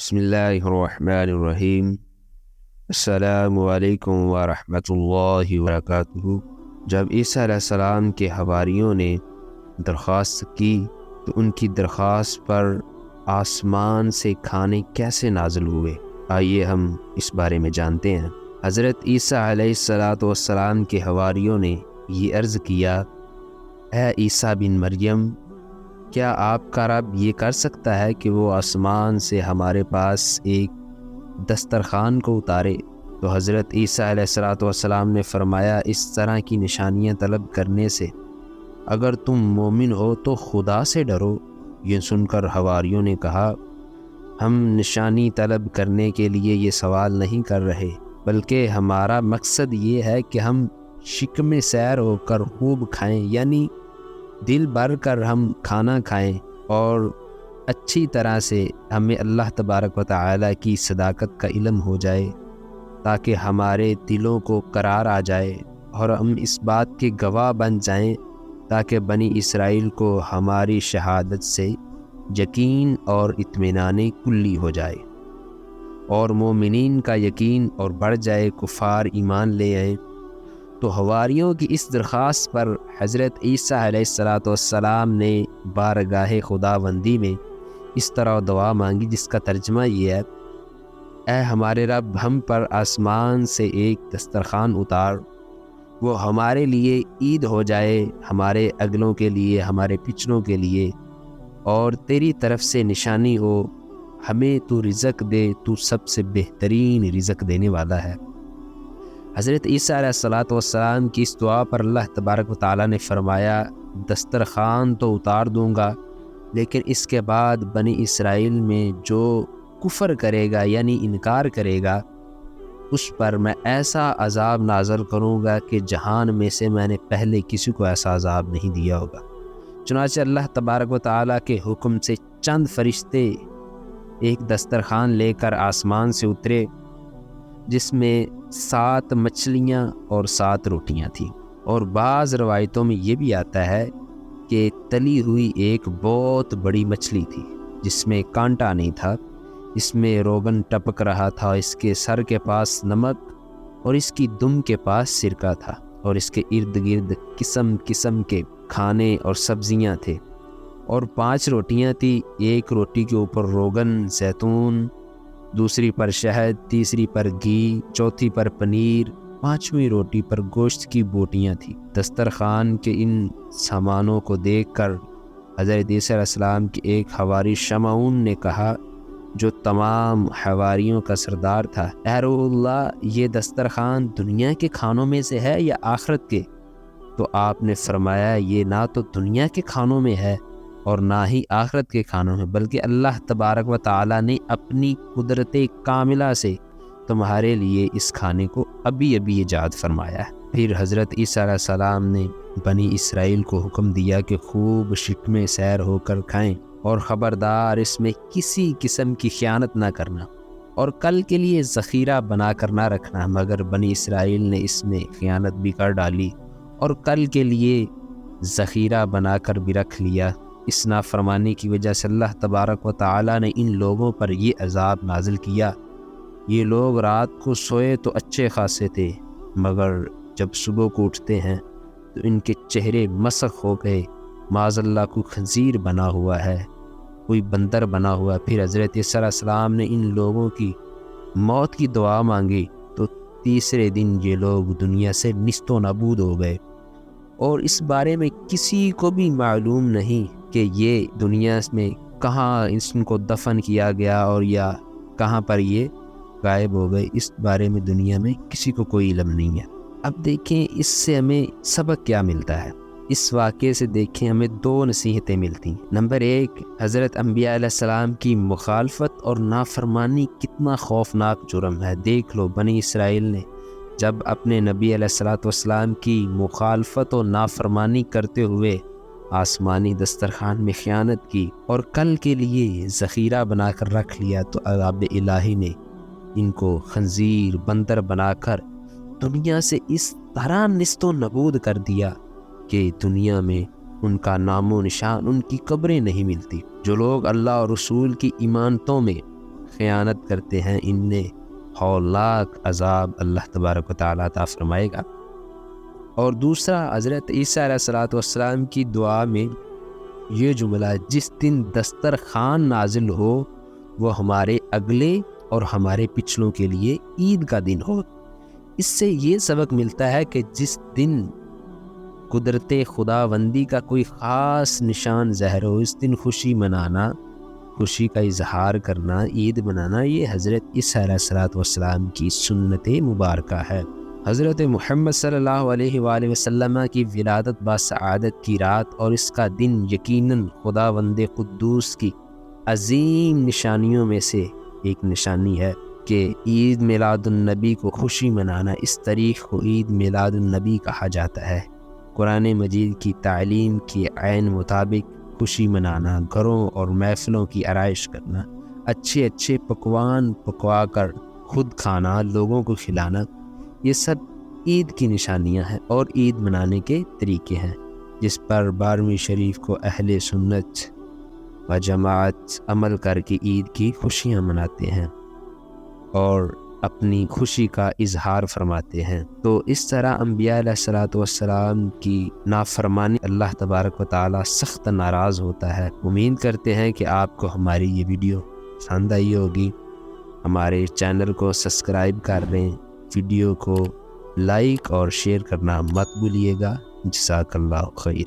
بسم اللہ الرحمن الرحیم۔ السلام علیکم ورحمۃ اللہ وبرکاتہ۔ جب عیسیٰ علیہ السلام کے حواریوں نے درخواست کی تو ان کی درخواست پر آسمان سے کھانے کیسے نازل ہوئے، آئیے ہم اس بارے میں جانتے ہیں۔ حضرت عیسیٰ علیہ السلام کے حواریوں نے یہ عرض کیا، اے عیسیٰ بن مریم، کیا آپ کا رب یہ کر سکتا ہے کہ وہ آسمان سے ہمارے پاس ایک دسترخوان کو اتارے؟ تو حضرت عیسیٰ علیہ السلام نے فرمایا، اس طرح کی نشانیاں طلب کرنے سے اگر تم مومن ہو تو خدا سے ڈرو۔ یہ سن کر حواریوں نے کہا، ہم نشانی طلب کرنے کے لیے یہ سوال نہیں کر رہے، بلکہ ہمارا مقصد یہ ہے کہ ہم شکم سیر ہو کر خوب کھائیں، یعنی دل بھر کر ہم کھانا کھائیں اور اچھی طرح سے ہمیں اللہ تبارک و تعالیٰ کی صداقت کا علم ہو جائے، تاکہ ہمارے دلوں کو قرار آ جائے اور ہم اس بات کے گواہ بن جائیں، تاکہ بنی اسرائیل کو ہماری شہادت سے یقین اور اطمینان کلی ہو جائے اور مومنین کا یقین اور بڑھ جائے، کفار ایمان لے آئیں۔ تو حواریوں کی اس درخواست پر حضرت عیسیٰ علیہ السلام نے بارگاہ خداوندی میں اس طرح دعا مانگی، جس کا ترجمہ یہ ہے، اے ہمارے رب، ہم پر آسمان سے ایک دسترخوان اتار، وہ ہمارے لیے عید ہو جائے، ہمارے اگلوں کے لیے، ہمارے پچھلوں کے لیے، اور تیری طرف سے نشانی ہو، ہمیں تو رزق دے، تو سب سے بہترین رزق دینے والا ہے۔ حضرت عیسیٰ علیہ السلام کی اس دعا پر اللہ تبارک و تعالیٰ نے فرمایا، دسترخوان تو اتار دوں گا، لیکن اس کے بعد بنی اسرائیل میں جو کفر کرے گا یعنی انکار کرے گا، اس پر میں ایسا عذاب نازل کروں گا کہ جہان میں سے میں نے پہلے کسی کو ایسا عذاب نہیں دیا ہوگا۔ چنانچہ اللہ تبارک و تعالیٰ کے حکم سے چند فرشتے ایک دسترخوان لے کر آسمان سے اترے، جس میں 7 مچھلیاں اور 7 روٹیاں تھیں، اور بعض روایتوں میں یہ بھی آتا ہے کہ تلی ہوئی ایک بہت بڑی مچھلی تھی، جس میں کانٹا نہیں تھا، اس میں روغن ٹپک رہا تھا، اس کے سر کے پاس نمک اور اس کی دم کے پاس سرکہ تھا، اور اس کے ارد گرد قسم قسم کے کھانے اور سبزیاں تھے، اور 5 روٹیاں تھیں، ایک روٹی کے اوپر روغن زیتون، دوسری پر شہد، تیسری پر گھی، چوتھی پر پنیر، 5ویں روٹی پر گوشت کی بوٹیاں تھیں۔ دسترخوان کے ان سامانوں کو دیکھ کر حضرت عیسیٰ علیہ السلام کے ایک حواری شمعون نے کہا، جو تمام حواریوں کا سردار تھا، اے روح اللہ، یہ دسترخوان دنیا کے کھانوں میں سے ہے یا آخرت کے؟ تو آپ نے فرمایا، یہ نہ تو دنیا کے کھانوں میں ہے اور نہ ہی آخرت کے کھانوں میں، بلکہ اللہ تبارک و تعالیٰ نے اپنی قدرت کاملہ سے تمہارے لیے اس کھانے کو ابھی ایجاد فرمایا ہے۔ پھر حضرت عیسیٰ علیہ السلام نے بنی اسرائیل کو حکم دیا کہ خوب شکم سیر ہو کر کھائیں، اور خبردار اس میں کسی قسم کی خیانت نہ کرنا، اور کل کے لیے ذخیرہ بنا کر نہ رکھنا، مگر بنی اسرائیل نے اس میں خیانت بھی کر ڈالی اور کل کے لیے ذخیرہ بنا کر بھی رکھ لیا۔ اس نافرمانی کی وجہ سے اللہ تبارک و تعالیٰ نے ان لوگوں پر یہ عذاب نازل کیا۔ یہ لوگ رات کو سوئے تو اچھے خاصے تھے، مگر جب صبح کو اٹھتے ہیں تو ان کے چہرے مسخ ہو گئے، معاذ اللہ کوئی خنزیر بنا ہوا ہے، کوئی بندر بنا ہوا ہے۔ پھر حضرت عیسیٰ علیہ السلام نے ان لوگوں کی موت کی دعا مانگی تو تیسرے دن یہ لوگ دنیا سے نیست و نابود ہو گئے، اور اس بارے میں کسی کو بھی معلوم نہیں کہ یہ دنیا میں کہاں اس کو دفن کیا گیا اور یا کہاں پر یہ غائب ہو گئے، اس بارے میں دنیا میں کسی کو کوئی علم نہیں ہے۔ اب دیکھیں اس سے ہمیں سبق کیا ملتا ہے۔ اس واقعے سے دیکھیں ہمیں 2 نصیحتیں ملتی ہیں۔ نمبر 1، حضرت انبیاء علیہ السلام کی مخالفت اور نافرمانی کتنا خوفناک جرم ہے۔ دیکھ لو، بنی اسرائیل نے جب اپنے نبی علیہ السلام کی مخالفت و نافرمانی کرتے ہوئے آسمانی دسترخوان میں خیانت کی اور کل کے لیے ذخیرہ بنا کر رکھ لیا، تو عذاب الہی نے ان کو خنزیر، بندر بنا کر دنیا سے اس طرح نیست و نابود کر دیا کہ دنیا میں ان کا نام و نشان، ان کی قبریں نہیں ملتی۔ جو لوگ اللہ اور رسول کی ایمانتوں میں خیانت کرتے ہیں انہیں ہولناک عذاب اللہ تبارک و تعالیٰ عطا فرمائے گا۔ اور دوسرا، حضرت عیسیٰ علیہ السلام کی دعا میں یہ جملہ، جس دن دسترخوان نازل ہو وہ ہمارے اگلے اور ہمارے پچھلوں کے لیے عید کا دن ہو۔ اس سے یہ سبق ملتا ہے کہ جس دن قدرت خداوندی کا کوئی خاص نشان ظاہر ہو، اس دن خوشی منانا، خوشی کا اظہار کرنا، عید منانا، یہ حضرت عیسیٰ علیہ السلام کی سنت مبارکہ ہے۔ حضرت محمد صلی اللہ علیہ وآلہ وسلم کی ولادت باسعادت کی رات اور اس کا دن یقیناً خداوند قدوس کی عظیم نشانیوں میں سے ایک نشانی ہے کہ عید میلاد النبی کو خوشی منانا، اس تاریخ کو عید میلاد النبی کہا جاتا ہے۔ قرآن مجید کی تعلیم کی عین مطابق خوشی منانا، گھروں اور محفلوں کی آرائش کرنا، اچھے اچھے پکوان پکوا کر خود کھانا، لوگوں کو کھلانا، یہ سب عید کی نشانیاں ہیں اور عید منانے کے طریقے ہیں، جس پر 12ویں شریف کو اہل سنت و جماعت عمل کر کے عید کی خوشیاں مناتے ہیں اور اپنی خوشی کا اظہار فرماتے ہیں۔ تو اس طرح انبیاء علیہ السلام کی نافرمانی اللہ تبارک و تعالیٰ سخت ناراض ہوتا ہے۔ امید کرتے ہیں کہ آپ کو ہماری یہ ویڈیو پسند آئی ہوگی۔ ہمارے چینل کو سبسکرائب کر لیں، ویڈیو کو لائک اور شیئر کرنا مت بھولیے گا۔ جزاک اللہ خیر۔